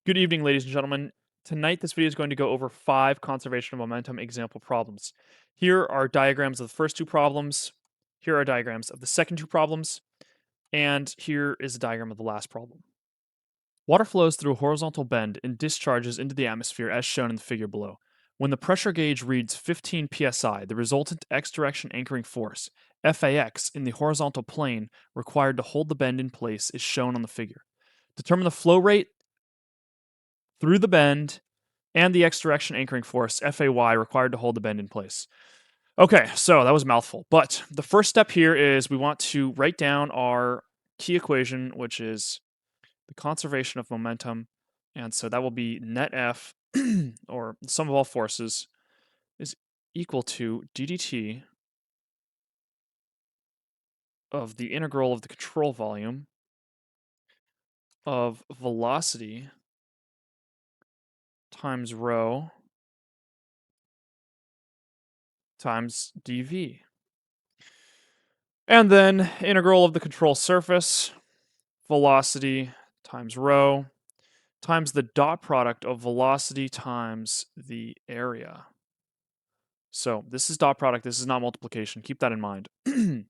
Good evening, ladies and gentlemen. Tonight, this video is going to go over 5 conservation of momentum example problems. Here are diagrams of the first 2 problems. Here are diagrams of the second 2 problems. And here is a diagram of the last problem. Water flows through a horizontal bend and discharges into the atmosphere as shown in the figure below. When the pressure gauge reads 15 psi, the resultant x-direction anchoring force, FAX, in the horizontal plane required to hold the bend in place is shown on the figure. Determine the flow rate through the bend and the x-direction anchoring force, FAY, required to hold the bend in place. Okay, so that was a mouthful. But the first step here is we want to write down our key equation, which is the conservation of momentum. And so that will be net F, or the sum of all forces, is equal to ddt of the integral of the control volume of velocity times rho times dv. And then integral of the control surface, velocity times rho, times the dot product of velocity times the area. So this is dot product, this is not multiplication. Keep that in mind. The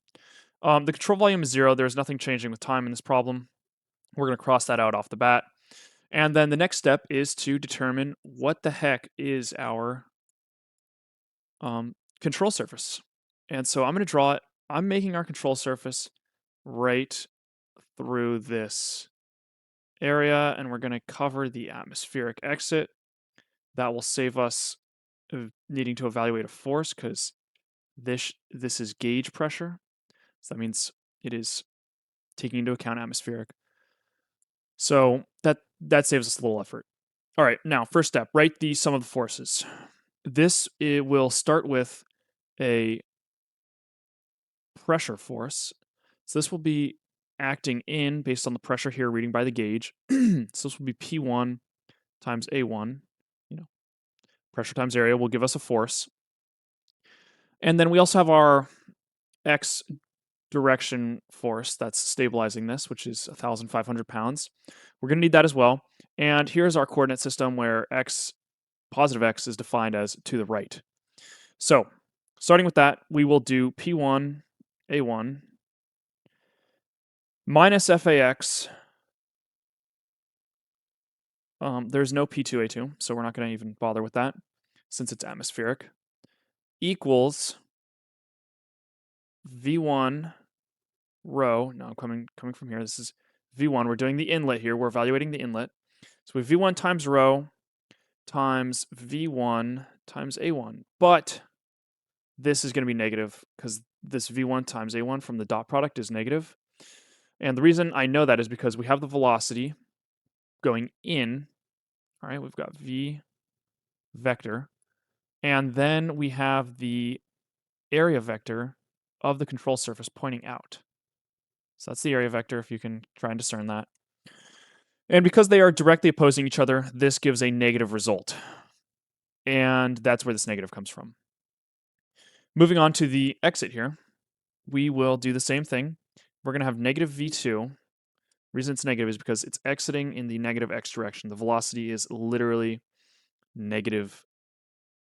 control volume is 0. There's nothing changing with time in this problem. We're going to cross that out off the bat. And then the next step is to determine what the heck is our control surface. And so I'm going to draw it. I'm making our control surface right through this area, and we're going to cover the atmospheric exit. That will save us needing to evaluate a force because this is gauge pressure. So that means it is taking into account atmospheric. So that saves us a little effort. All right, now first step, write the sum of the forces. It will start with a pressure force. So this will be acting in based on the pressure here, reading by the gauge. So this will be P1 times A1. Pressure times area will give us a force. And then we also have our x direction force that's stabilizing this, which is 1,500 pounds. We're going to need that as well. And here's our coordinate system where positive x is defined as to the right. So starting with that, we will do P1 A1 minus FAX. There's no P2 A2, so we're not going to even bother with that since it's atmospheric, equals V1 rho. Now I'm coming from here. This is V1. We're doing the inlet here. We're evaluating the inlet. So we have V1 times rho times V1 times A1. But this is going to be negative because this V1 times A1 from the dot product is negative. And the reason I know that is because we have the velocity going in. All right, we've got V vector. And then we have the area vector of the control surface pointing out. So that's the area vector, if you can try and discern that. And because they are directly opposing each other, this gives a negative result. And that's where this negative comes from. Moving on to the exit here, we will do the same thing. We're going to have negative V2. The reason it's negative is because it's exiting in the negative x direction. The velocity is literally negative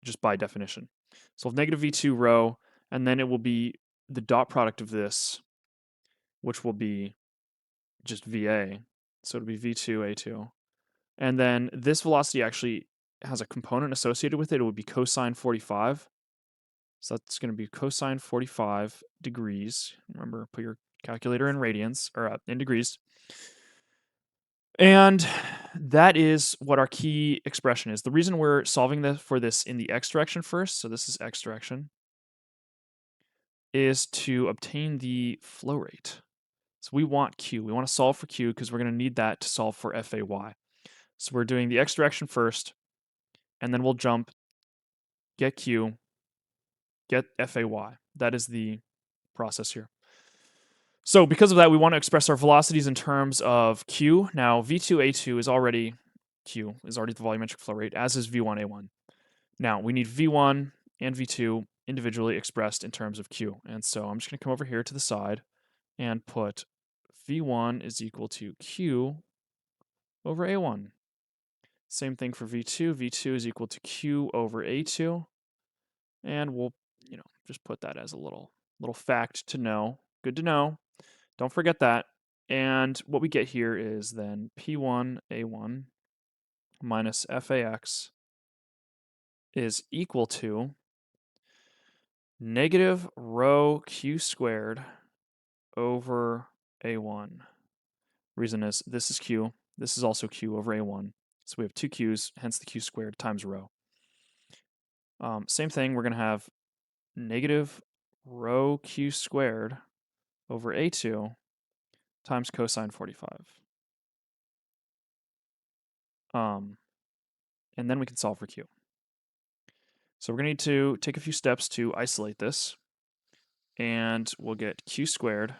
just by definition. So we'll have negative V2 rho, and then it will be the dot product of this, which will be just VA. So it'll be V2 A2. And then this velocity actually has a component associated with it. It would be cosine 45. So that's going to be cosine 45 degrees. Remember, put your calculator in radians, or in degrees. And that is what our key expression is. The reason we're solving for this in the x direction first, so this is x direction, is to obtain the flow rate. So we want Q. We want to solve for Q because we're going to need that to solve for FAY. So we're doing the x direction first, and then we'll jump, get Q, get FAY. That is the process here. So because of that, we want to express our velocities in terms of Q. Now, V2A2 is already Q, is already the volumetric flow rate, as is V1A1. Now, we need V1 and V2 individually expressed in terms of Q. And so I'm just going to come over here to the side and put V1 is equal to Q over A1. Same thing for v2. v2 is equal to q over a2. And we'll, just put that as a little fact to know. Good to know. Don't forget that. And what we get here is then P1 A1 minus FAX is equal to negative rho Q squared over A1. Reason is this is Q. This is also Q over A1. So we have two Q's, hence the Q squared times rho. Same thing, we're going to have negative rho Q squared over A2 times cosine 45. And then we can solve for Q. So we're going to need to take a few steps to isolate this. And we'll get Q squared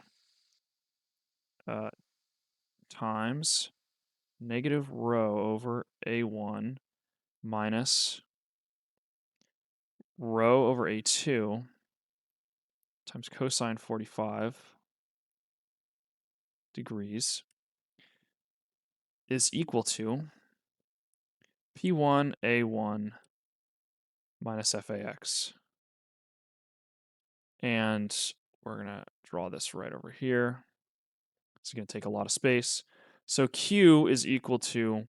times negative rho over A1 minus rho over A2 times cosine 45 degrees is equal to P1 A1 minus FAX. And we're going to draw this right over here. It's going to take a lot of space. So Q is equal to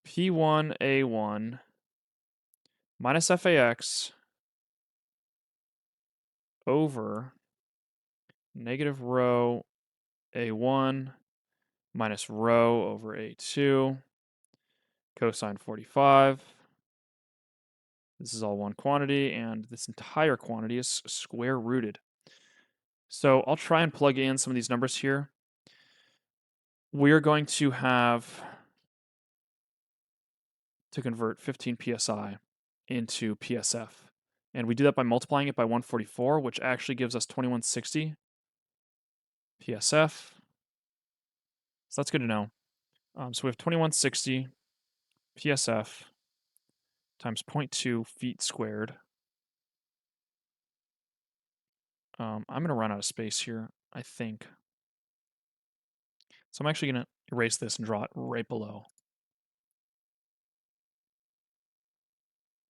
P1 A1 minus FAX over negative rho A1 minus rho over A2 cosine 45. This is all one quantity, and this entire quantity is square rooted. So I'll try and plug in some of these numbers here. We're going to have to convert 15 psi into PSF. And we do that by multiplying it by 144, which actually gives us 2160 PSF. So that's good to know. So we have 2160 PSF times 0.2 feet squared. I'm going to run out of space here, I think. So I'm actually going to erase this and draw it right below.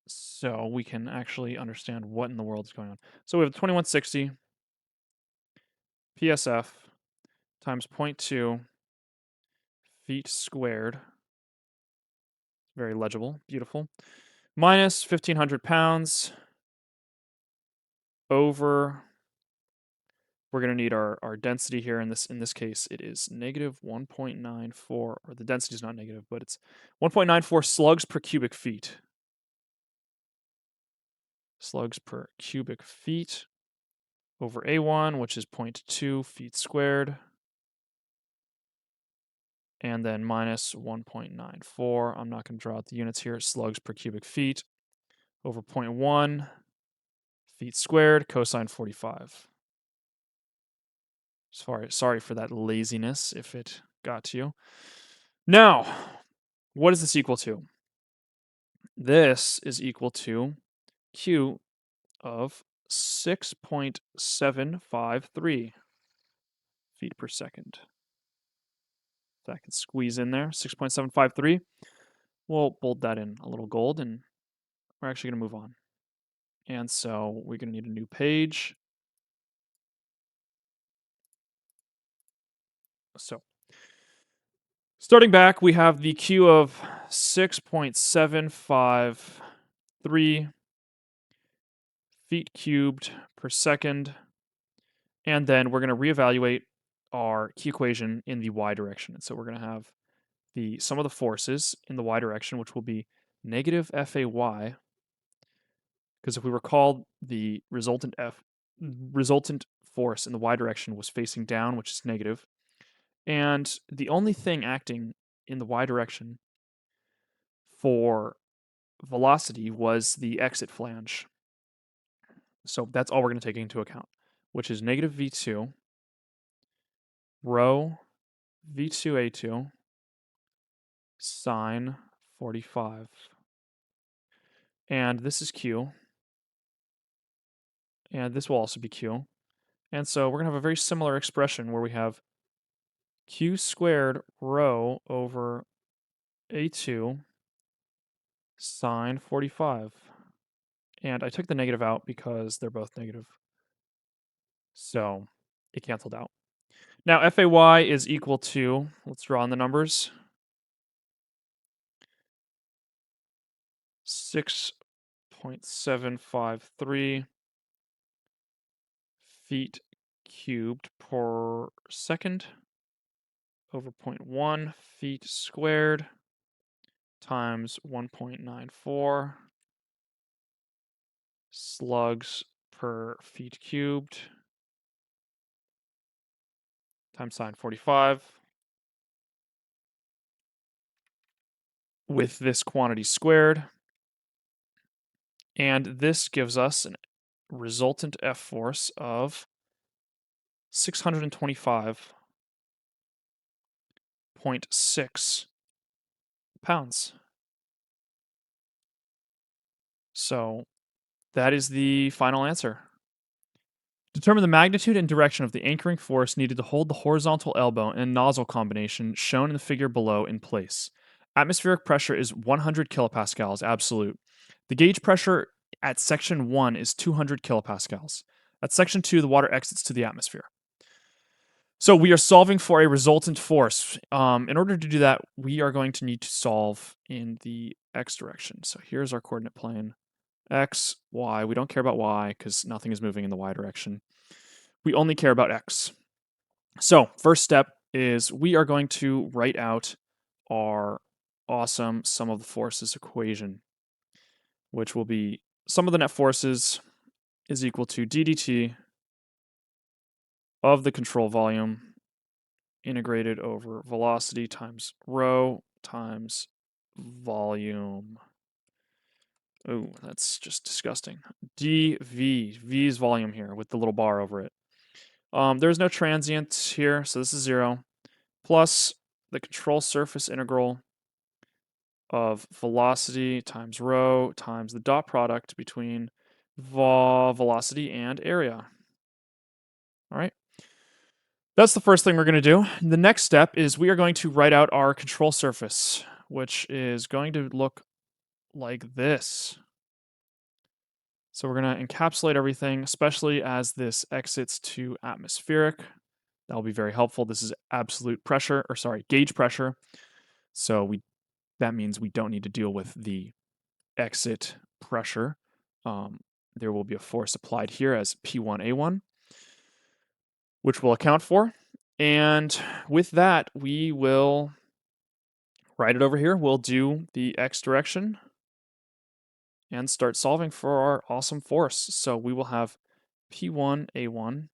So we can actually understand what in the world is going on. So we have 2160 PSF times 0.2 feet squared. Very legible, beautiful. Minus 1,500 pounds over, we're going to need our density here. In this case, it is negative 1.94, or the density is not negative, but it's 1.94 slugs per cubic feet. Slugs per cubic feet over A1, which is 0.2 feet squared. And then minus 1.94. I'm not going to draw out the units here. Slugs per cubic feet over 0.1 feet squared, cosine 45. Sorry for that laziness if it got to you. Now, what is this equal to? This is equal to Q of 6.753 feet per second. That can squeeze in there, 6.753. We'll bold that in a little gold, and we're actually going to move on. And so we're going to need a new page. So starting back, we have the Q of 6.753 feet cubed per second. And then we're going to reevaluate our key equation in the y direction. And so we're going to have the sum of the forces in the y direction, which will be negative FAY, because if we recall, the resultant force in the y direction was facing down, which is negative. And the only thing acting in the y direction for velocity was the exit flange. So that's all we're going to take into account, which is negative V2 rho V2A2 sine 45. And this is Q. And this will also be Q. And so we're going to have a very similar expression where we have Q squared rho over A2 sine 45. And I took the negative out because they're both negative. So it canceled out. Now FAY is equal to, let's draw in the numbers, 6.753 feet cubed per second over 0.1 feet squared times 1.94 slugs per feet cubed times sine 45 with this quantity squared. And this gives us a resultant F force of 625.6 pounds. So that is the final answer. Determine the magnitude and direction of the anchoring force needed to hold the horizontal elbow and nozzle combination shown in the figure below in place. Atmospheric pressure is 100 kilopascals, absolute. The gauge pressure at section 1 is 200 kilopascals. At section 2, the water exits to the atmosphere. So we are solving for a resultant force. In order to do that, we are going to need to solve in the x direction. So here's our coordinate plane. X, Y. We don't care about Y because nothing is moving in the Y direction. We only care about X. So first step is we are going to write out our awesome sum of the forces equation, which will be sum of the net forces is equal to ddt of the control volume integrated over velocity times rho times volume. Oh, that's just disgusting. dV, V is volume here with the little bar over it. There's no transient here, so this is 0, plus the control surface integral of velocity times rho times the dot product between velocity and area. All right. That's the first thing we're going to do. The next step is we are going to write out our control surface, which is going to look like this. So we're going to encapsulate everything, especially as this exits to atmospheric. That will be very helpful. This is absolute pressure, or sorry, gauge pressure. So that means we don't need to deal with the exit pressure. There will be a force applied here as P1A1, which we'll account for. And with that, we will write it over here. We'll do the x direction and start solving for our awesome force. So we will have P1A1.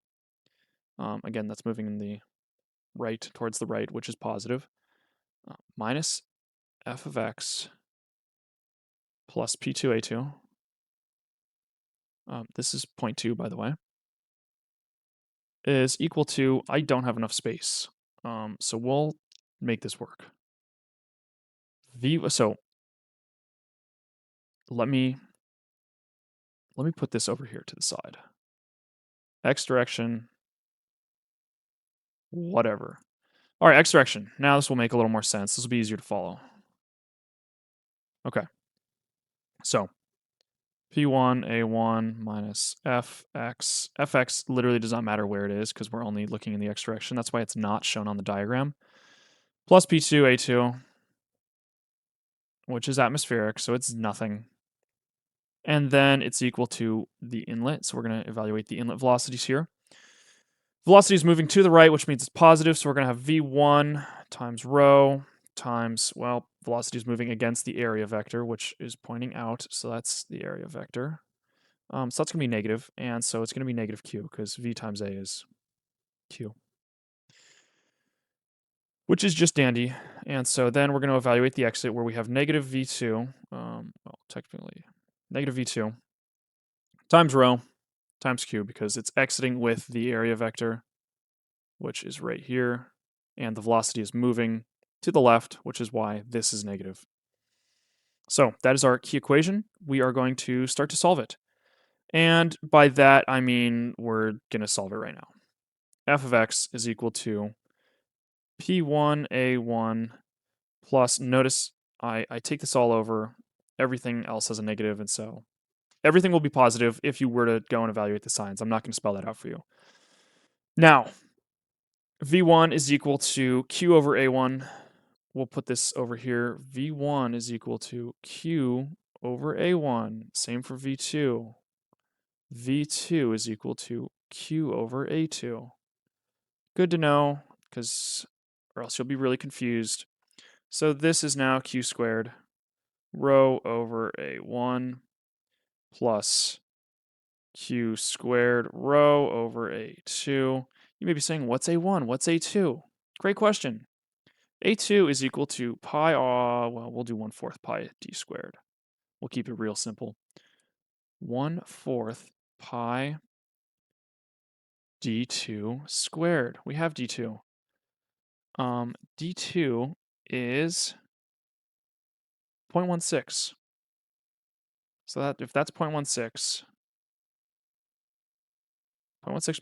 Again, that's moving in the right towards the right, which is positive, minus f of x plus P2A2. This is 0.2, by the way, is equal to, I don't have enough space. So we'll make this work. So let me put this over here to the side. X direction, whatever. All right, X direction. Now this will make a little more sense. This will be easier to follow. Okay. So P1A1 minus Fx. Fx literally does not matter where it is because we're only looking in the X direction. That's why it's not shown on the diagram. Plus P2A2, which is atmospheric, so it's nothing. And then it's equal to the inlet. So we're going to evaluate the inlet velocities here. Velocity is moving to the right, which means it's positive. So we're going to have V1 times rho times, well, velocity is moving against the area vector, which is pointing out. So that's the area vector. So that's going to be negative. And so it's going to be negative Q because V times A is Q, which is just dandy. And so then we're going to evaluate the exit where we have negative V2. Well, technically, negative V2 times rho times Q because it's exiting with the area vector, which is right here. And the velocity is moving to the left, which is why this is negative. So that is our key equation. We are going to start to solve it. And by that, I mean we're going to solve it right now. F of x is equal to P1A1 plus, notice I take this all over. Everything else has a negative, and so everything will be positive if you were to go and evaluate the signs. I'm not going to spell that out for you. Now, V1 is equal to Q over A1. We'll put this over here. V1 is equal to Q over A1. Same for V2. V2 is equal to Q over A2. Good to know, because or else you'll be really confused. So this is now Q squared, rho over A1 plus Q squared, rho over A2. You may be saying, what's A1? What's A2? Great question. A2 is equal to pi r, well, we'll do 1/4 pi d squared. We'll keep it real simple. 1/4 pi d2 squared. We have d2. D2 is 0.16. So that if that's 0.16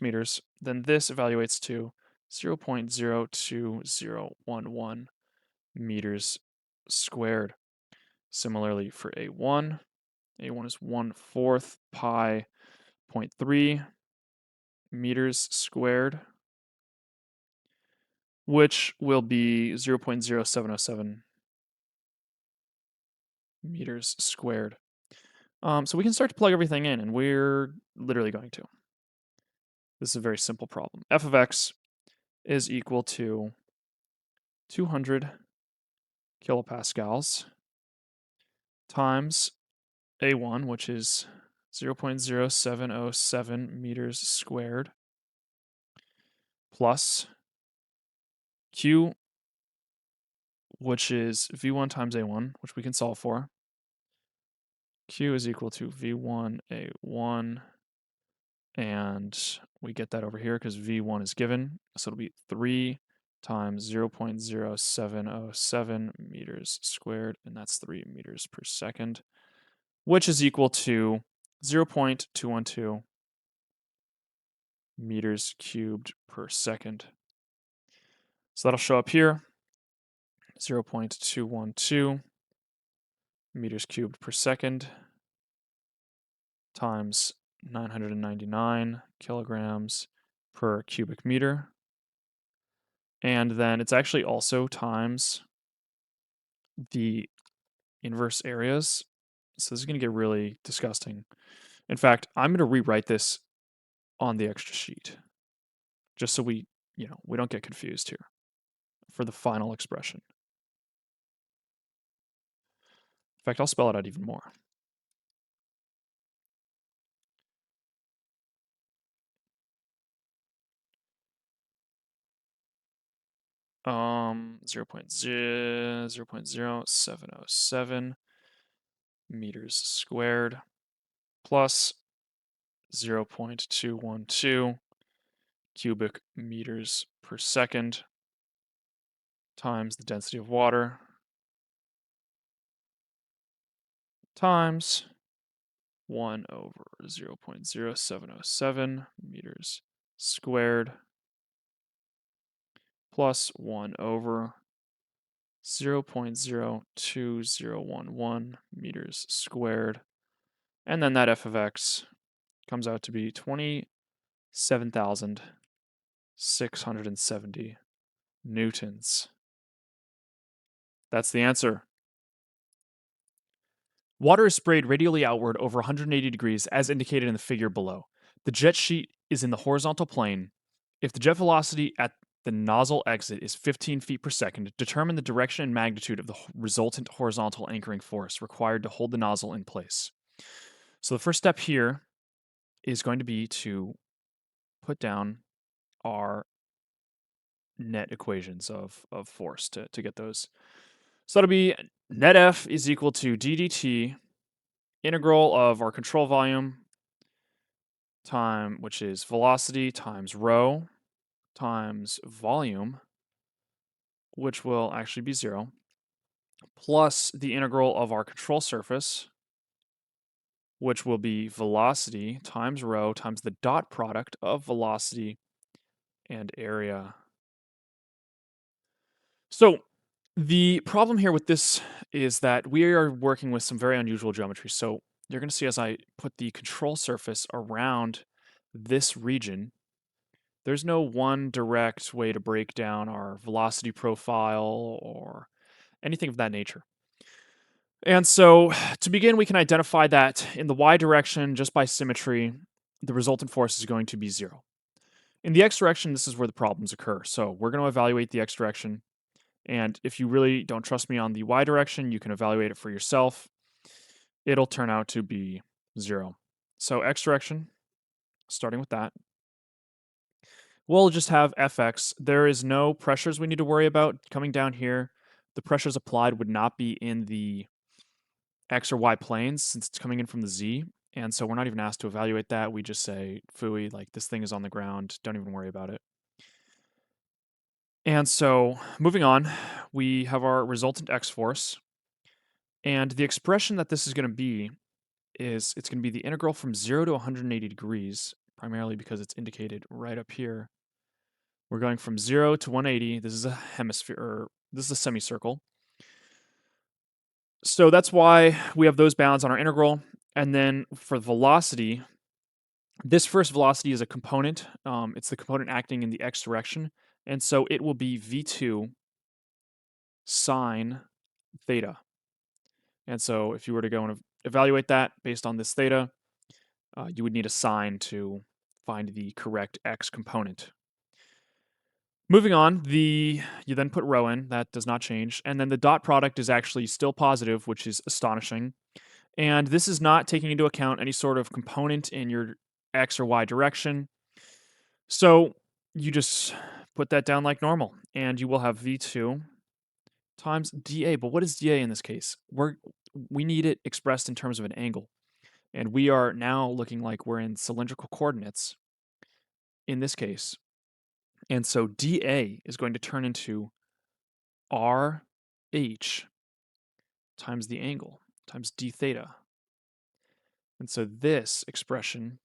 meters, then this evaluates to 0.02011 meters squared. Similarly for A1 is 1/4 pi 0.3 meters squared, which will be 0.0707 meters squared. So we can start to plug everything in, and we're literally going to. This is a very simple problem. F of x is equal to 200 kilopascals times A1, which is 0.0707 meters squared, plus Q, which is V1 times A1, which we can solve for. Q is equal to V1 A1, and we get that over here because V1 is given. So it'll be 3 times 0.0707 meters squared, and that's 3 meters per second, which is equal to 0.212 meters cubed per second. So that'll show up here, 0.212 meters cubed per second times 999 kilograms per cubic meter. And then it's actually also times the inverse areas. So this is going to get really disgusting. In fact, I'm going to rewrite this on the extra sheet just so we don't get confused here for the final expression. In fact, I'll spell it out even more. Um, 0.0707 meters squared plus 0.212 cubic meters per second times the density of water times 1 over 0.0707 meters squared plus 1 over 0.02011 meters squared. And then that f of x comes out to be 27,670 newtons. That's the answer. Water is sprayed radially outward over 180 degrees as indicated in the figure below. The jet sheet is in the horizontal plane. If the jet velocity at the nozzle exit is 15 feet per second, determine the direction and magnitude of the resultant horizontal anchoring force required to hold the nozzle in place. So the first step here is going to be to put down our net equations of force to get those. So that'll be net F is equal to d dt, integral of our control volume, which is velocity times rho, times volume, which will actually be 0, plus the integral of our control surface, which will be velocity times rho times the dot product of velocity and area. So the problem here with this is that we are working with some very unusual geometry. So you're going to see as I put the control surface around this region, there's no one direct way to break down our velocity profile or anything of that nature. And so to begin, we can identify that in the y direction, just by symmetry, the resultant force is going to be 0. In the x direction, this is where the problems occur. So we're going to evaluate the x direction. And if you really don't trust me on the y direction, you can evaluate it for yourself. It'll turn out to be 0. So x direction, starting with that, we'll just have fx. There is no pressures we need to worry about coming down here. The pressures applied would not be in the x or y planes since it's coming in from the z. And so we're not even asked to evaluate that. We just say, phooey, like this thing is on the ground. Don't even worry about it. And so moving on, we have our resultant x force. And the expression that this is going to be is it's going to be the integral from 0 to 180 degrees, primarily because it's indicated right up here. We're going from 0 to 180. This is a hemisphere, or this is a semicircle. So that's why we have those bounds on our integral. And then for velocity, this first velocity is a component. It's the component acting in the x direction. And so it will be v2 sine theta. And so if you were to go and evaluate that based on this theta, you would need a sine to find the correct x component. Moving on, you then put rho in. That does not change. And then the dot product is actually still positive, which is astonishing. And this is not taking into account any sort of component in your x or y direction. So you just put that down like normal, and you will have v2 times dA. But what is dA in this case? We need it expressed in terms of an angle. And we are now looking like we're in cylindrical coordinates in this case. And so dA is going to turn into RH times the angle times d theta. And so this expression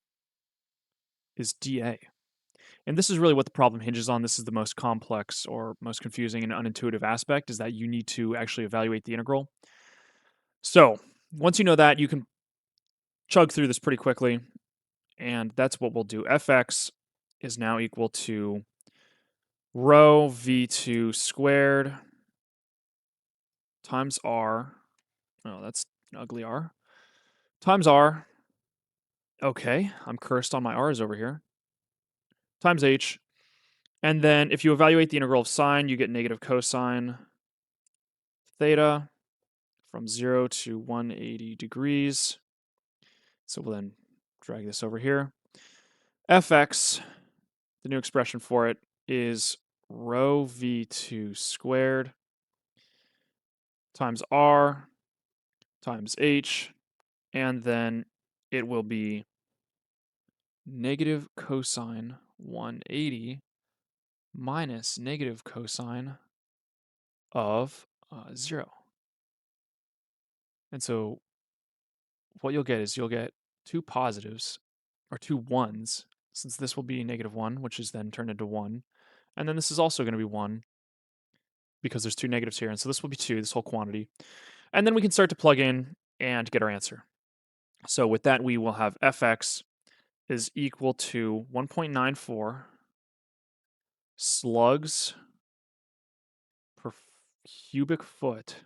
is dA. And this is really what the problem hinges on. This is the most complex or most confusing and unintuitive aspect, is that you need to actually evaluate the integral. So once you know that, you can chug through this pretty quickly. And that's what we'll do. Fx is now equal to rho v2 squared times r. Oh, that's an ugly r. Times r. Okay, I'm cursed on my r's over here. Times h. And then if you evaluate the integral of sine, you get negative cosine theta from 0 to 180 degrees. So we'll then drag this over here. Fx, the new expression for it, is rho v2 squared times r times h, and then it will be negative cosine 180 minus negative cosine of 0. And so what you'll get is you'll get two positives, or two ones, since this will be negative 1, which is then turned into 1. And then this is also going to be 1, because there's two negatives here. And so this will be 2, this whole quantity. And then we can start to plug in and get our answer. So with that, we will have fx is equal to 1.94 slugs per cubic foot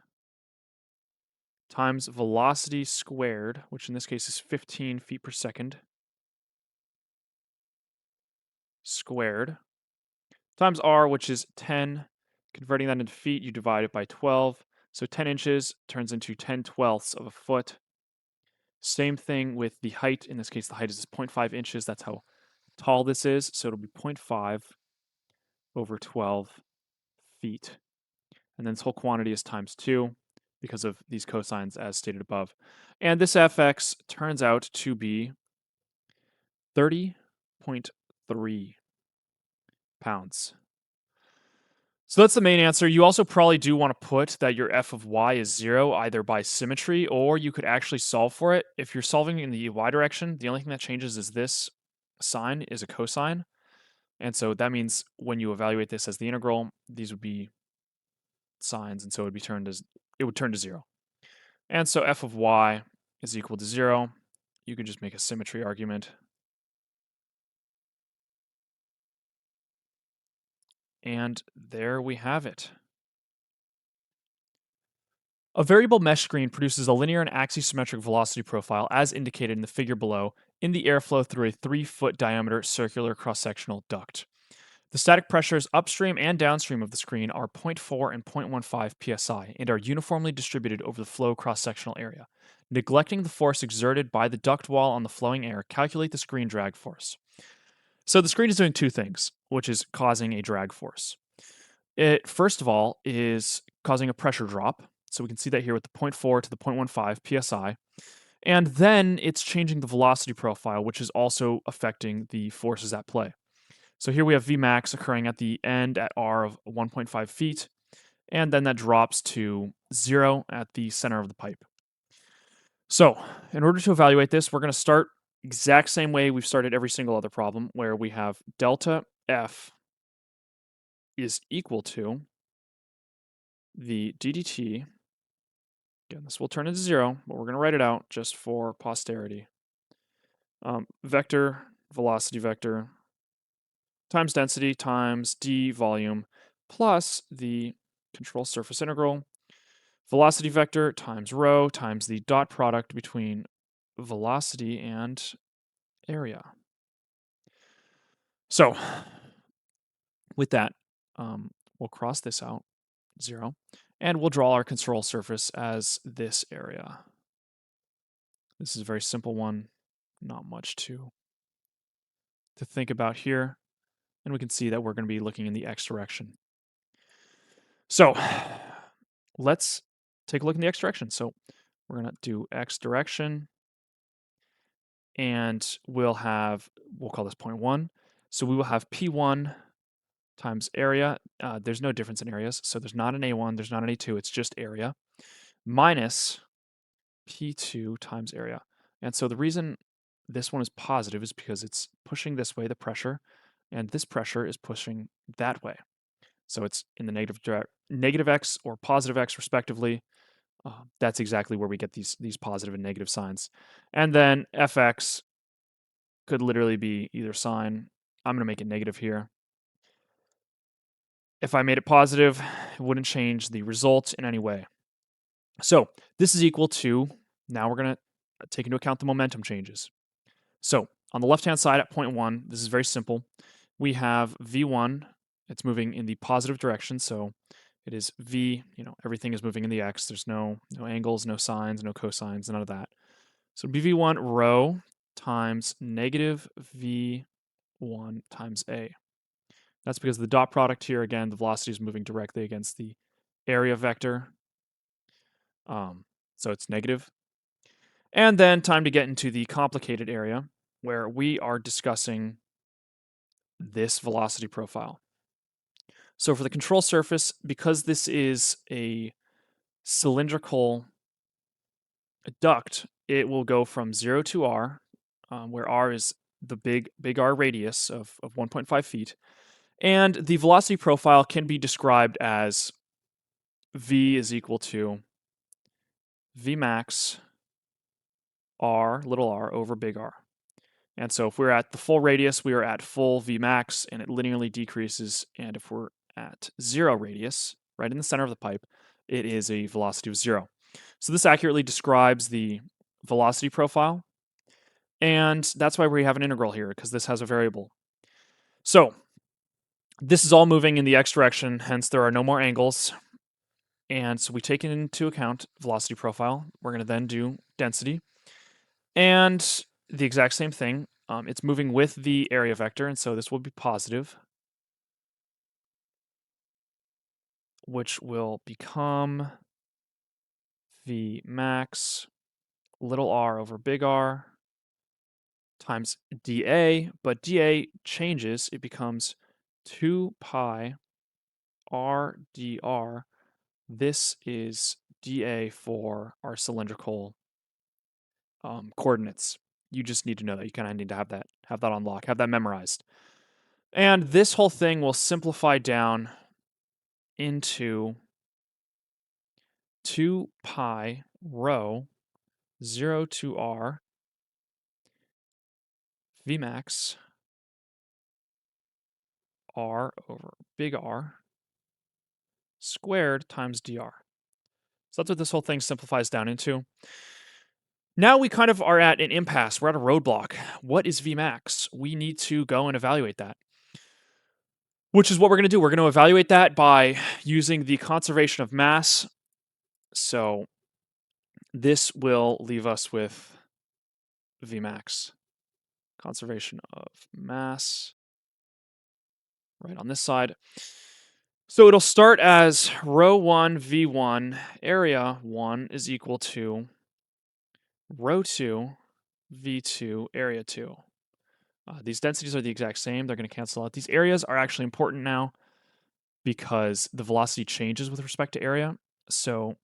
times velocity squared, which in this case is 15 feet per second, squared, times r, which is 10. Converting that into feet, you divide it by 12. So 10 inches turns into 10/12ths of a foot. Same thing with the height. In this case, the height is 0.5 inches. That's how tall this is. So it'll be 0.5 over 12 feet. And then this whole quantity is times 2 because of these cosines as stated above. And this fx turns out to be 30.3 pounds. So that's the main answer. You also probably do want to put that your f of y is 0, either by symmetry, or you could actually solve for it. If you're solving in the y direction, the only thing that changes is this sine is a cosine. And so that means when you evaluate this as the integral, these would be signs, and so it would turn to 0. And so f of y is equal to 0. You could just make a symmetry argument. And there we have it. A variable mesh screen produces a linear and axisymmetric velocity profile as indicated in the figure below in the airflow through a 3-foot diameter circular cross-sectional duct. The static pressures upstream and downstream of the screen are 0.4 and 0.15 psi and are uniformly distributed over the flow cross-sectional area. Neglecting the force exerted by the duct wall on the flowing air, calculate the screen drag force. So the screen is doing two things, which is causing a drag force. It, first of all, is causing a pressure drop. So we can see that here with the 0.4 to the 0.15 psi. And then it's changing the velocity profile, which is also affecting the forces at play. So here we have Vmax occurring at the end at r of 1.5 feet, and then that drops to 0 at the center of the pipe. So in order to evaluate this, we're going to start exact same way we've started every single other problem, where we have delta F is equal to the ddt. Again, this will turn into 0, but we're going to write it out just for posterity. Vector, velocity vector, times density times d volume plus the control surface integral, velocity vector times rho times the dot product between velocity and area. So with that, we'll cross this out, 0, and we'll draw our control surface as this area. This is a very simple one, not much to think about here. And we can see that we're going to be looking in the x direction. So let's take a look in the x direction. So we're going to do x direction, and we'll call this 0.1. So we will have P1 times area. There's no difference in areas, so there's not an A1, there's not an A2, it's just area, minus P2 times area. And so the reason this one is positive is because it's pushing this way, the pressure, and this pressure is pushing that way. So it's in the negative x or positive x respectively. That's exactly where we get these positive and negative signs. And then fx could literally be either sign. I'm going to make it negative here. If I made it positive, it wouldn't change the result in any way. So this is equal to, now we're going to take into account the momentum changes. So on the left-hand side at 0.1, this is very simple. We have V1, it's moving in the positive direction, so it is V, everything is moving in the x. There's no angles, no sines, no cosines, none of that. So BV1 rho times negative V1 times A. That's because the dot product here, again, the velocity is moving directly against the area vector. So it's negative. And then time to get into the complicated area where we are discussing this velocity profile. So for the control surface, because this is a cylindrical duct, it will go from 0 to r, where r is the big R radius of 1.5 feet. And the velocity profile can be described as v is equal to Vmax r, little r, over big R. And so if we're at the full radius, we are at full Vmax, and it linearly decreases. And if we're at 0 radius, right in the center of the pipe, it is a velocity of 0. So this accurately describes the velocity profile. And that's why we have an integral here, because this has a variable. So this is all moving in the x direction, hence there are no more angles. And so we take into account velocity profile. We're going to then do density. And the exact same thing. It's moving with the area vector, and so this will be positive, which will become Vmax little r over big R times dA, but dA changes. It becomes 2 pi r dr. This is dA for our cylindrical coordinates. You just need to know that. You kind of need to have that on lock, have that memorized. And this whole thing will simplify down into 2 pi rho 0 to r Vmax r over big R squared times dr. So that's what this whole thing simplifies down into. Now we kind of are at an impasse. We're at a roadblock. What is Vmax? We need to go and evaluate that, which is what we're going to do. We're going to evaluate that by using the conservation of mass. So this will leave us with Vmax, conservation of mass, right on this side. So it'll start as rho 1 V1 area 1 is equal to rho 2 V2 area 2. These densities are the exact same. They're going to cancel out. These areas are actually important now because the velocity changes with respect to area. So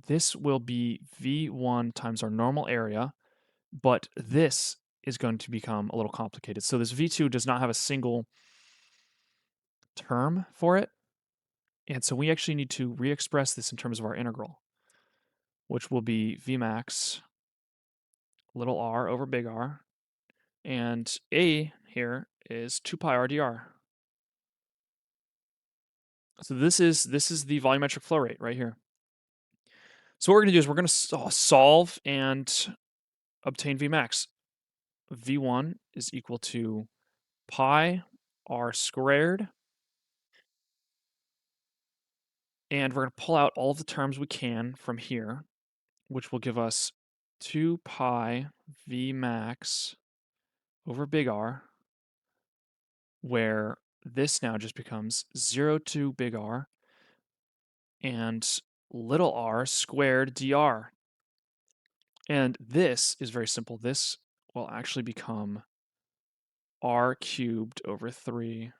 this will be V1 times our normal area, but this is going to become a little complicated. So this V2 does not have a single term for it. And so we actually need to re-express this in terms of our integral, which will be Vmax little r over big R. And A here is 2 pi r dr. So this is the volumetric flow rate right here. So what we're going to do is we're going to solve and obtain Vmax. V1 is equal to pi r squared. And we're going to pull out all of the terms we can from here, which will give us 2 pi Vmax over big R, where this now just becomes 0 to big R and little r squared dr. And this is very simple. This will actually become r cubed over 3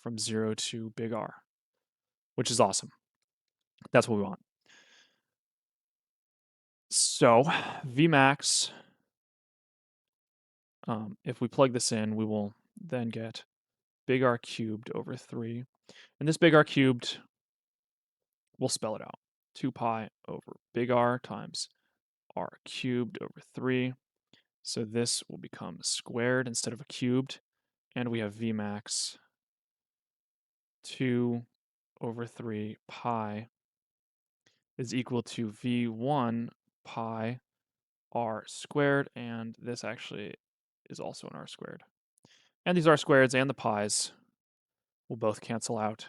from 0 to big R, which is awesome. That's what we want. So Vmax, if we plug this in, we will then get big R cubed over 3. And this big R cubed, we'll spell it out. 2 pi over big R times r cubed over 3. So this will become squared instead of a cubed. And we have Vmax 2 over 3 pi is equal to V1 pi r squared. And this actually is also an r squared. And these r squareds and the pi's will both cancel out.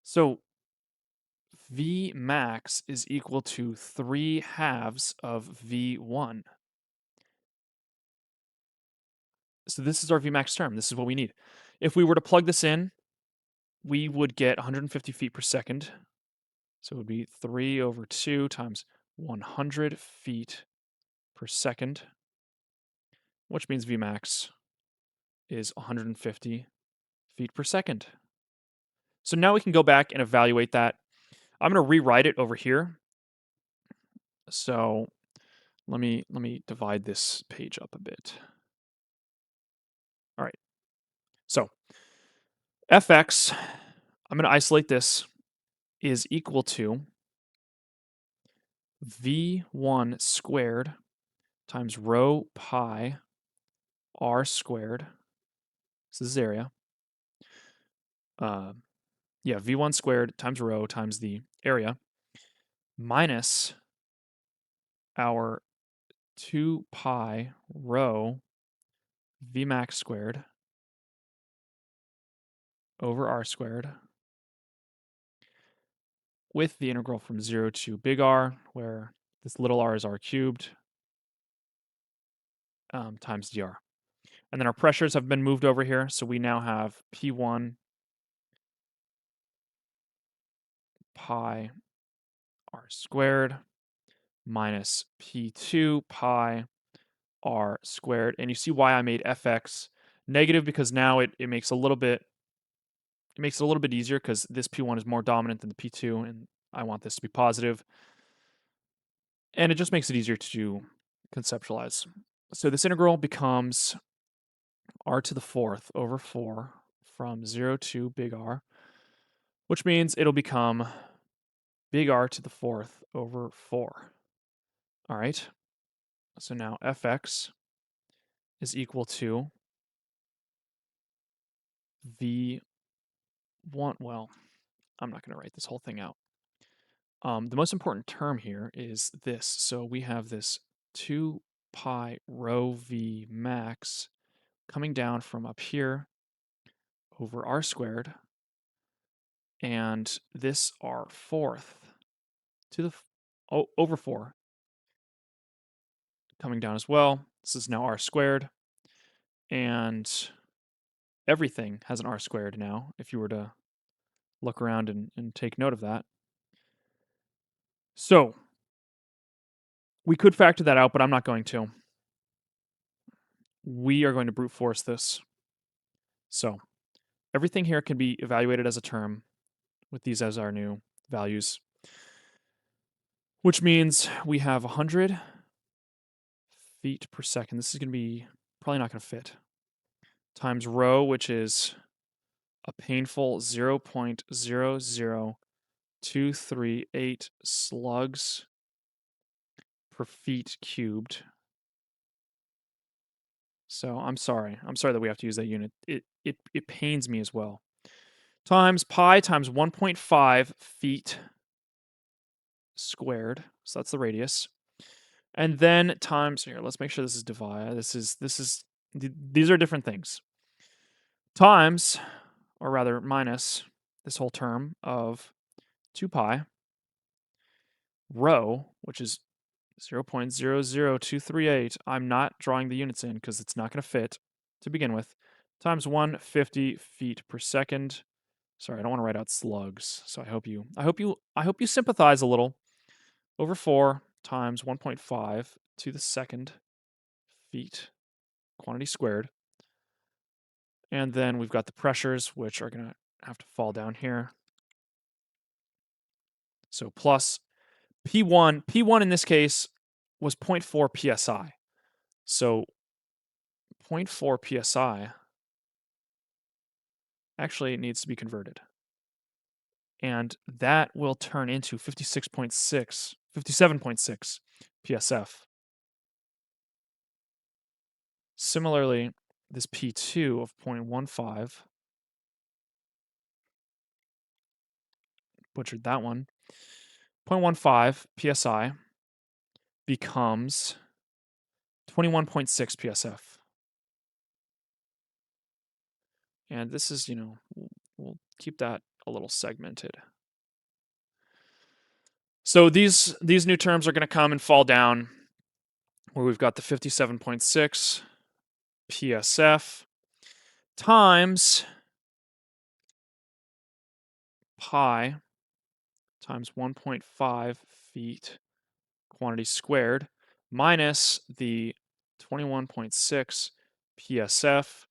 So V max is equal to 3 halves of V1. So this is our V max term. This is what we need. If we were to plug this in, we would get 150 feet per second. So it would be 3 over 2 times 100 feet per second, which means V max is 150 feet per second. So now we can go back and evaluate that. I'm going to rewrite it over here. So let me divide this page up a bit. All right. So fx, I'm going to isolate this, is equal to v1 squared times rho pi r squared. So this is area. V1 squared times rho times the area minus our 2 pi rho Vmax squared over r squared with the integral from 0 to big R, where this little r is r cubed, times dr. And then our pressures have been moved over here, so we now have P1 pi r squared minus P2 pi r squared. And you see why I made fx negative, because now it makes a little bit easier because this P1 is more dominant than the P2, and I want this to be positive. And it just makes it easier to conceptualize. So this integral becomes r to the 4th over 4 from 0 to big R, which means it'll become big R to the fourth over 4. All right. So now fx is equal to v1. Well, I'm not going to write this whole thing out. The most important term here is this. So we have this 2 pi rho v max coming down from up here over r squared, and this r fourth to the over 4 coming down as well. This is now r squared, and everything has an r squared now, if you were to look around and take note of that. So we could factor that out, but I'm not going to. We are going to brute force this. So everything here can be evaluated as a term with these as our new values, which means we have 100 feet per second. This is going to be probably not going to fit, times rho, which is a painful 0.00238 slugs per feet cubed. So I'm sorry that we have to use that unit. It pains me as well. Times pi times 1.5 feet squared. So that's the radius. And then times here, let's make sure this is divide. These are different things. Times, or rather minus, this whole term of 2 pi rho, which is 0.00238. I'm not drawing the units in because it's not going to fit to begin with. Times 150 feet per second. Sorry, I don't want to write out slugs. So I hope you sympathize a little. Over 4 times 1.5 to the second feet, quantity squared. And then we've got the pressures, which are going to have to fall down here. So plus P1. P1 in this case was 0.4 psi. So 0.4 psi actually needs to be converted. And that will turn into 57.6 PSF. Similarly, this P2 of 0.15, butchered that one, 0.15 PSI becomes 21.6 PSF. And this is, we'll keep that a little segmented. So these new terms are going to come and fall down where we've got the 57.6 PSF times pi times 1.5 feet quantity squared minus the 21.6 PSF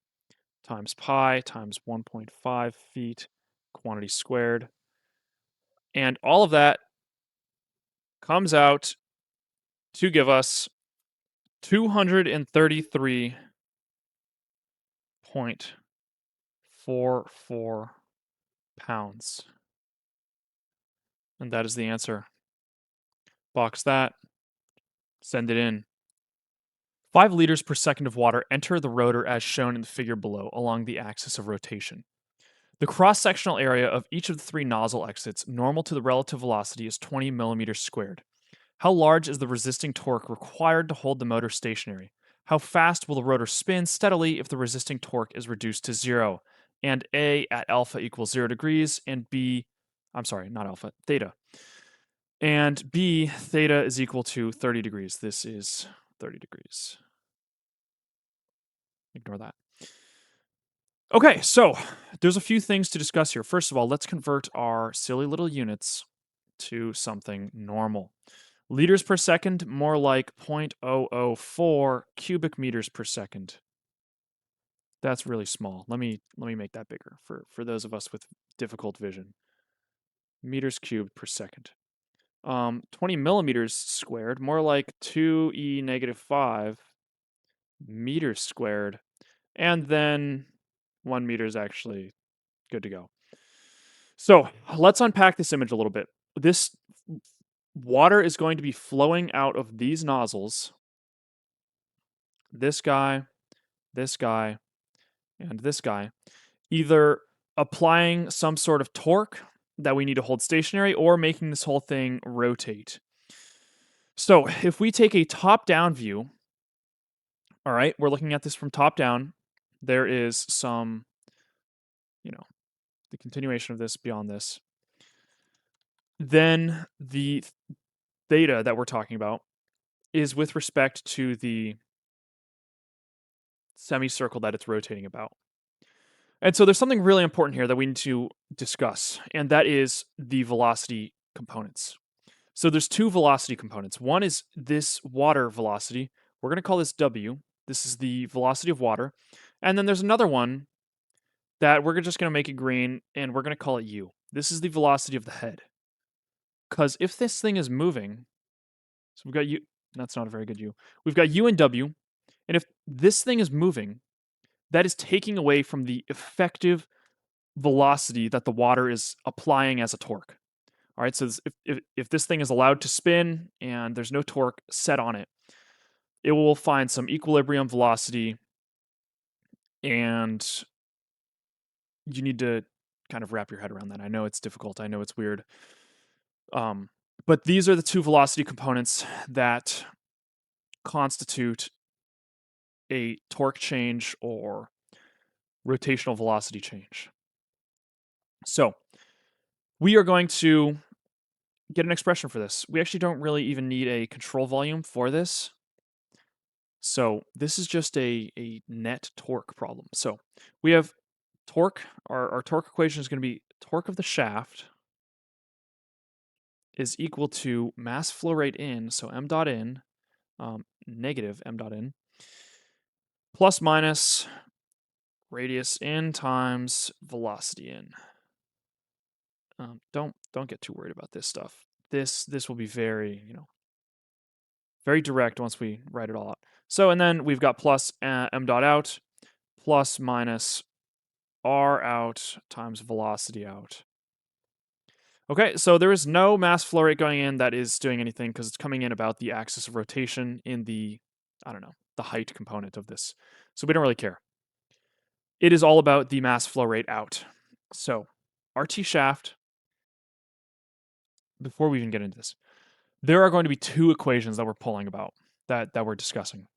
times pi times 1.5 feet quantity squared. And all of that comes out to give us 233.44 pounds. And that is the answer. Box that, send it in. 5 liters per second of water enter the rotor as shown in the figure below along the axis of rotation. The cross-sectional area of each of the 3 nozzle exits normal to the relative velocity is 20 millimeters squared. How large is the resisting torque required to hold the motor stationary? How fast will the rotor spin steadily if the resisting torque is reduced to 0? And A at alpha equals 0 degrees, and B, I'm sorry, not alpha, theta. And B, theta is equal to 30 degrees. This is 30 degrees. Ignore that. Okay, so there's a few things to discuss here. First of all, let's convert our silly little units to something normal. Liters per second, more like 0.004 cubic meters per second. That's really small. Let me make that bigger for those of us with difficult vision. Meters cubed per second. 20 millimeters squared, more like 2e negative 5 meters squared. And then 1 meter is actually good to go. So let's unpack this image a little bit. This water is going to be flowing out of these nozzles, this guy, this guy, and this guy, either applying some sort of torque that we need to hold stationary or making this whole thing rotate. So if we take a top-down view, all right, we're looking at this from top down. There is some, the continuation of this beyond this. Then the theta that we're talking about is with respect to the semicircle that it's rotating about. And so there's something really important here that we need to discuss, and that is the velocity components. So there's two velocity components. One is this water velocity. We're going to call this W. This is the velocity of water. And then there's another one that we're just going to make it green, and we're going to call it U. This is the velocity of the head. Because if this thing is moving, so we've got U, that's not a very good U. We've got U and W, and if this thing is moving, that is taking away from the effective velocity that the water is applying as a torque. All right, so if this thing is allowed to spin and there's no torque set on it, it will find some equilibrium velocity, and you need to kind of wrap your head around that. I know it's difficult. I know it's weird. But these are the two velocity components that constitute a torque change or rotational velocity change. So we are going to get an expression for this. We actually don't really even need a control volume for this. So this is just a net torque problem. So we have torque. Our torque equation is going to be torque of the shaft is equal to mass flow rate in, so m dot in, negative m dot in, plus minus radius in times velocity in. Don't get too worried about this stuff. This will be very, very direct once we write it all out. So, and then we've got plus m dot out plus minus r out times velocity out. Okay, so there is no mass flow rate going in that is doing anything because it's coming in about the axis of rotation in the, the height component of this. So we don't really care. It is all about the mass flow rate out. So RT shaft, before we even get into this, there are going to be two equations that we're pulling about, that we're discussing.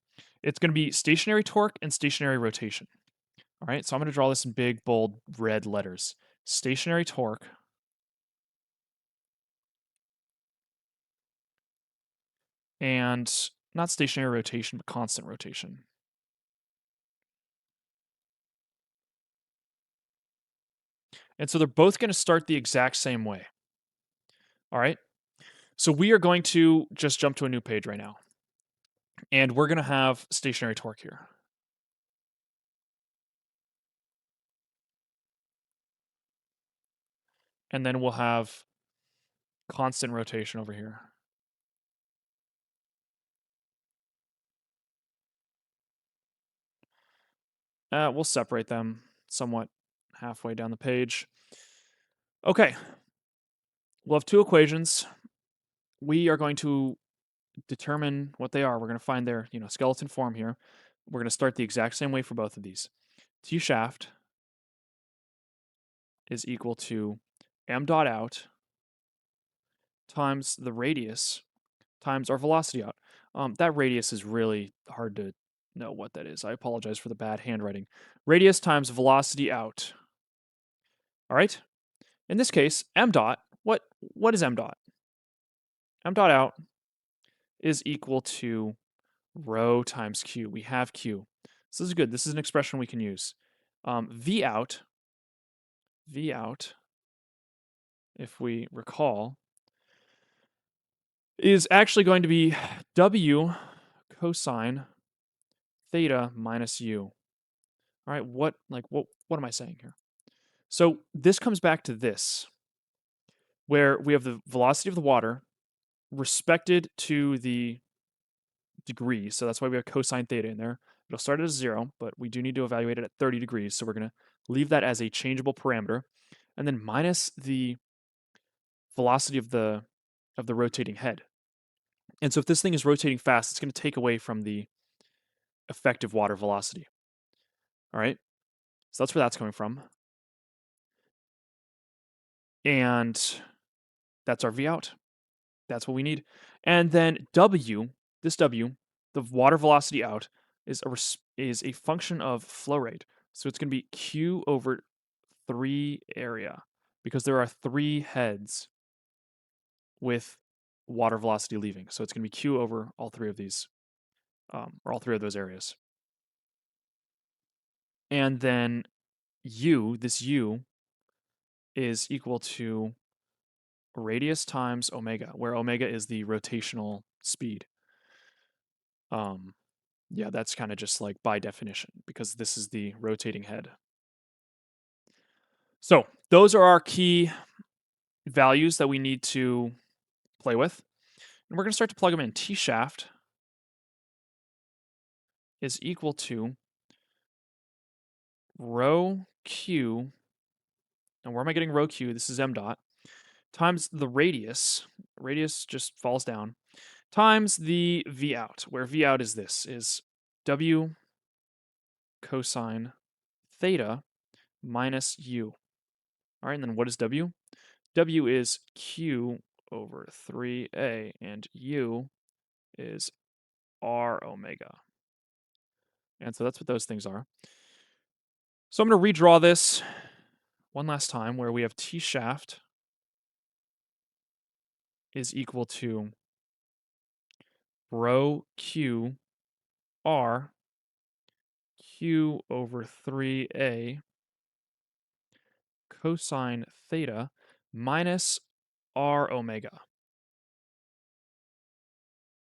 It's going to be stationary torque and stationary rotation. All right, so I'm going to draw this in big, bold, red letters. Stationary torque and not stationary rotation, but constant rotation. And so they're both going to start the exact same way. All right, so we are going to just jump to a new page right now. And we're going to have stationary torque here. And then we'll have constant rotation over here. We'll separate them somewhat halfway down the page. Okay. We'll have two equations. We are going to determine what they are. We're going to find their, skeleton form here. We're going to start the exact same way for both of these. T shaft is equal to m dot out times the radius times our velocity out. That radius is really hard to know what that is. I apologize for the bad handwriting. Radius times velocity out. All right. In this case, m dot, what is m dot? M dot out is equal to rho times q. We have q. So this is good. This is an expression we can use. V out, if we recall, is actually going to be W cosine theta minus U. All right, what am I saying here? So this comes back to this, where we have the velocity of the water respected to the degree. So that's why we have cosine theta in there. It'll start at 0, but we do need to evaluate it at 30 degrees. So we're going to leave that as a changeable parameter. And then minus the velocity of the of the rotating head. And so if this thing is rotating fast, it's going to take away from the effective water velocity. All right. So that's where that's coming from. And that's our V out. That's what we need. And then W, this W, the water velocity out, is a function of flow rate. So it's going to be Q over 3 area because there are 3 heads with water velocity leaving. So it's going to be Q over all 3 of these, or all 3 of those areas. And then U, this U, is equal to radius times omega, where omega is the rotational speed. Yeah, that's kind of just like by definition because this is the rotating head. So those are our key values that we need to play with. And we're going to start to plug them in. T shaft is equal to rho Q, and where am I getting rho Q? This is m dot, times the radius just falls down, times the V out, where V out is this, is W cosine theta minus U. All right, and then what is W? W is Q over 3A, and U is R omega. And so that's what those things are. So I'm going to redraw this one last time where we have T shaft is equal to rho Q R Q over 3A cosine theta minus R omega.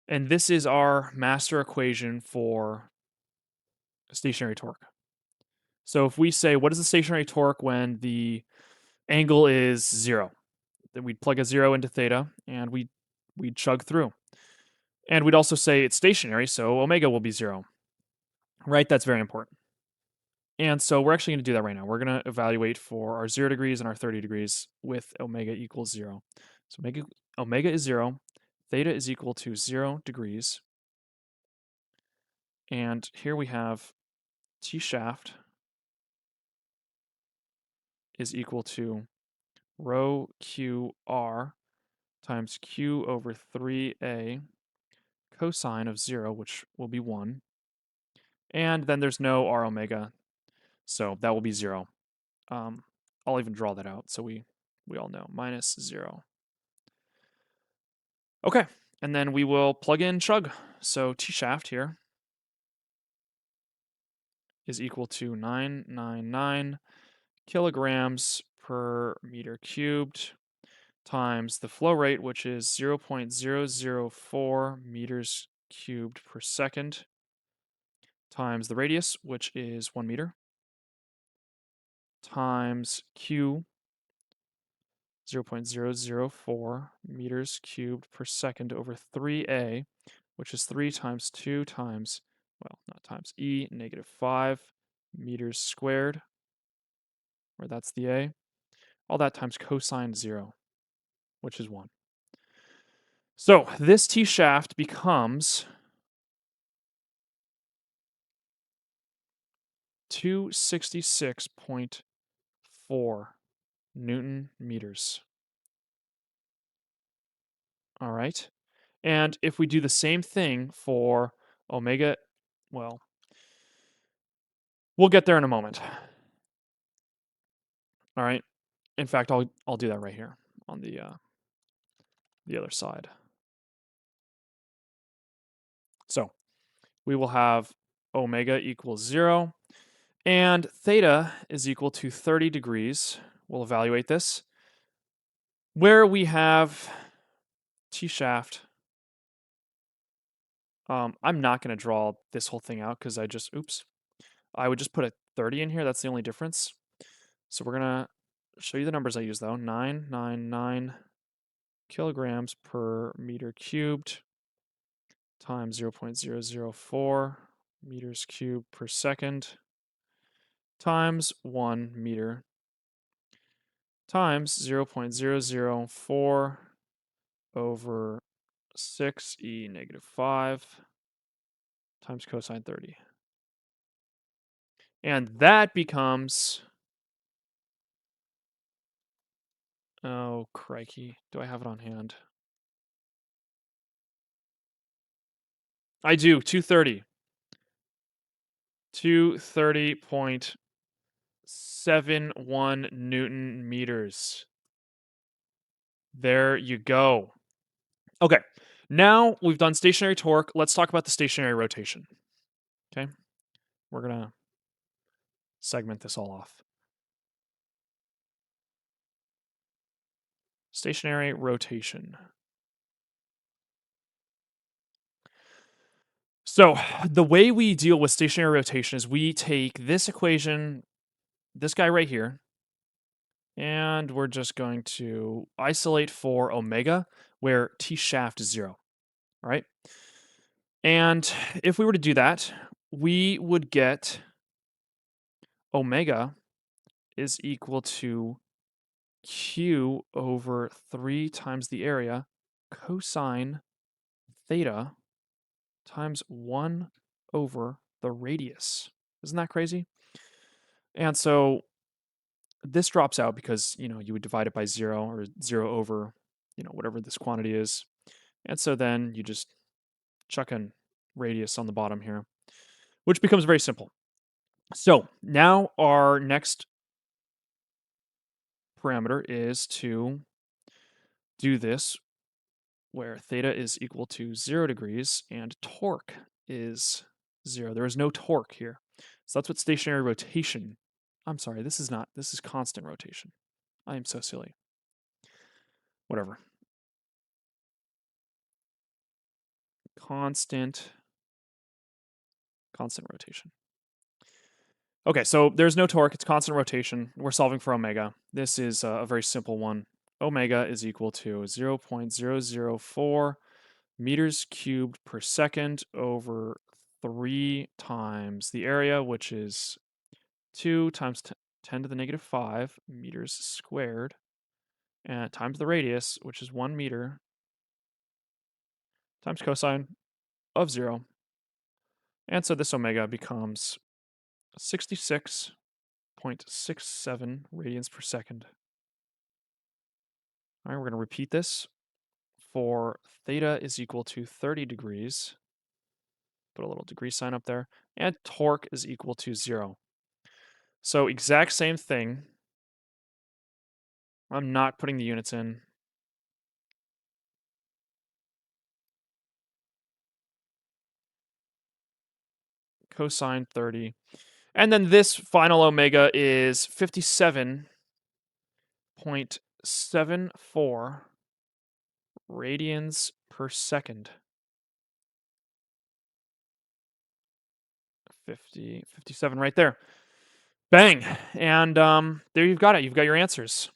And this is our master equation for stationary torque. So if we say, what is the stationary torque when the angle is 0? Then we'd plug a 0 into theta and we'd chug through. And we'd also say it's stationary, so omega will be 0. Right? That's very important. And so we're actually going to do that right now. We're going to evaluate for our 0 degrees and our 30 degrees with omega equals 0. So omega is 0, theta is equal to 0 degrees. And here we have T shaft is equal to rho QR times Q over 3A cosine of 0, which will be 1. And then there's no R omega, so that will be 0. I'll even draw that out so we all know. Minus 0. Okay, and then we will plug in chug. So T shaft here is equal to 999 kilograms per meter cubed times the flow rate, which is 0.004 meters cubed per second, times the radius, which is 1 meter, times Q, 0.004 meters cubed per second over 3A, which is 3 times 2 times, well, not times, E negative 5 meters squared, where that's the A. All that times cosine 0, which is 1. So this T shaft becomes 266.4 Newton meters. All right. And if we do the same thing for omega, well, we'll get there in a moment. All right. In fact, I'll do that right here on the other side. So we will have omega equals 0, and theta is equal to 30 degrees. We'll evaluate this. Where we have T shaft, I'm not going to draw this whole thing out because I would just put a 30 in here. That's the only difference. So we're going to show you the numbers I use though. 999 kilograms per meter cubed times 0.004 meters cubed per second times 1 meter times 0.004 over 6e negative 5 times cosine 30. And that becomes, oh, crikey. Do I have it on hand? I do, 230. 230.71 Newton meters. There you go. Okay, now we've done stationary torque. Let's talk about the stationary rotation. Okay, we're going to segment this all off. Stationary rotation. So the way we deal with stationary rotation is we take this equation, this guy right here, and we're just going to isolate for omega, where T shaft is 0. All right. And if we were to do that, we would get omega is equal to q over 3 times the area cosine theta times 1 over the radius. Isn't that crazy? And so this drops out because, you would divide it by 0 or 0 over, whatever this quantity is. And so then you just chuck in radius on the bottom here, which becomes very simple. So now our next parameter is to do this where theta is equal to 0 degrees and torque is 0. There is no torque here. So that's what stationary rotation. I'm sorry, this is not. This is constant rotation. I am so silly. Whatever. Constant rotation. Okay, so there's no torque. It's constant rotation. We're solving for omega. This is a very simple one. Omega is equal to 0.004 meters cubed per second over 3 times the area, which is 2 times 10 to the negative 5 meters squared, and times the radius, which is 1 meter, times cosine of 0. And so this omega becomes 66.67 radians per second. All right, we're going to repeat this for theta is equal to 30 degrees. Put a little degree sign up there. And torque is equal to 0. So exact same thing. I'm not putting the units in. Cosine 30. And then this final omega is 57.74 radians per second. 57 right there. Bang. And there you've got it. You've got your answers.